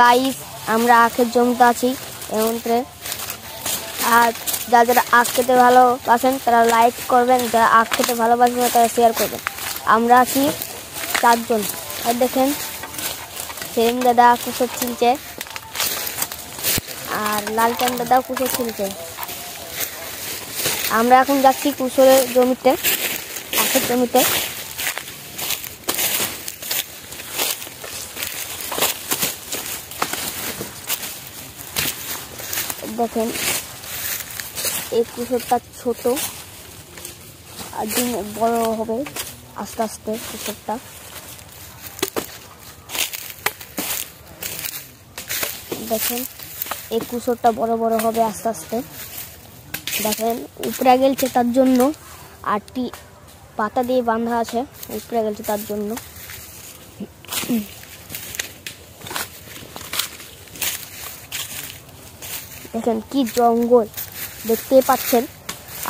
Guys আমরা আখের জমিতে আছি এমন্ত্রে। আর যারা আখ খেতে ভালোবাসেন তারা লাইক করবেন, যারা আখ খেতে ভালোবাসেন তারা শেয়ার করবেন। আমরা আছি 4 জন। আর দেখেন সেলিম দাদা কুসর ছিলছে আর লালচান দাদা কুসর ছিলছে। আমরা এখন যাচ্ছি কুসরের জমিতে, আখের জমিতে। দেখেন এই কুসরটা ছোট আর দিন বড় হবে আস্তে আস্তে। কুসরটা দেখেন এই কুসরটা বড় বড় হবে আস্তে আস্তে। দেখেন উপরে গেলছে তার জন্য, আটটি পাতা দিয়ে বাঁধা আছে, উপরে গেলছে তার জন্য। দেখেন কি জঙ্গল দেখতে পাচ্ছেন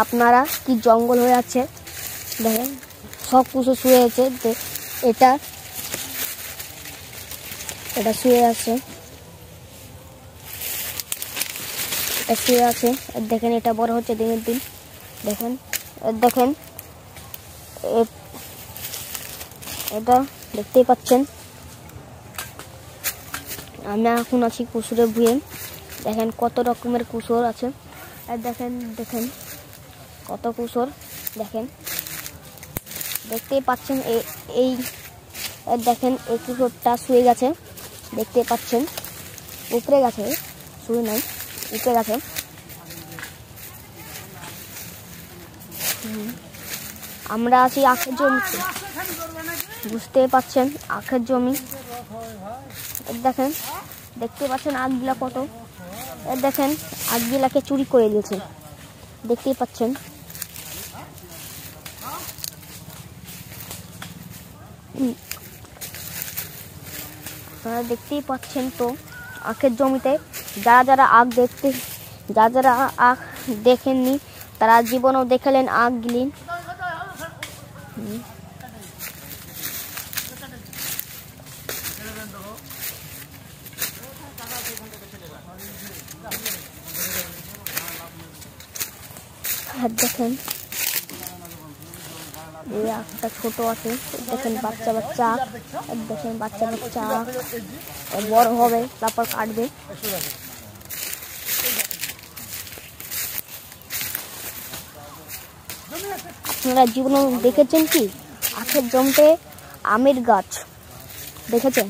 আপনারা, কি জঙ্গল হয়ে আছে। দেখেন সব কিছু শুয়ে আছে, এটা শুয়ে আছে, এটা শুয়ে আছে। দেখেন এটা বড় হচ্ছে দিনের দিন। দেখেন দেখেন এটা দেখতেই পাচ্ছেন। আমি এখন আছি কুসুরের ভুঁয়ে। দেখেন কত রকমের কুসর আছে। আর দেখেন দেখেন কত কুসর। দেখেন দেখতেই পাচ্ছেন এই দেখেন এই কুসরটা শুয়ে গেছে, দেখতে পাচ্ছেন। উপরে গেছে, শুয়ে নাই, উপরে গেছে। আমরা আছি আখের জমিতে, বুঝতে পাচ্ছেন আখের জমি। দেখেন দেখতে পাচ্ছেন আখগুলা কত। দেখেন আখগুলাকে চুরি করে দিয়েছে, দেখতেই পাচ্ছেন। আপনারা দেখতেই পাচ্ছেন তো আখের জমিতে যারা আখ দেখেননি তারা জীবনেও দেখলেন আখগুলি। দেখেন এই আখটা ছোট আছে। দেখেন বাচ্চা বাচ্চা আখ। দেখেন বাচ্চা বাচ্চা আখ বড় হবে তারপর কাটবে। আপনারা জীবনে দেখেছেন কি আখের জমিতে আমের গাছ দেখেছেন?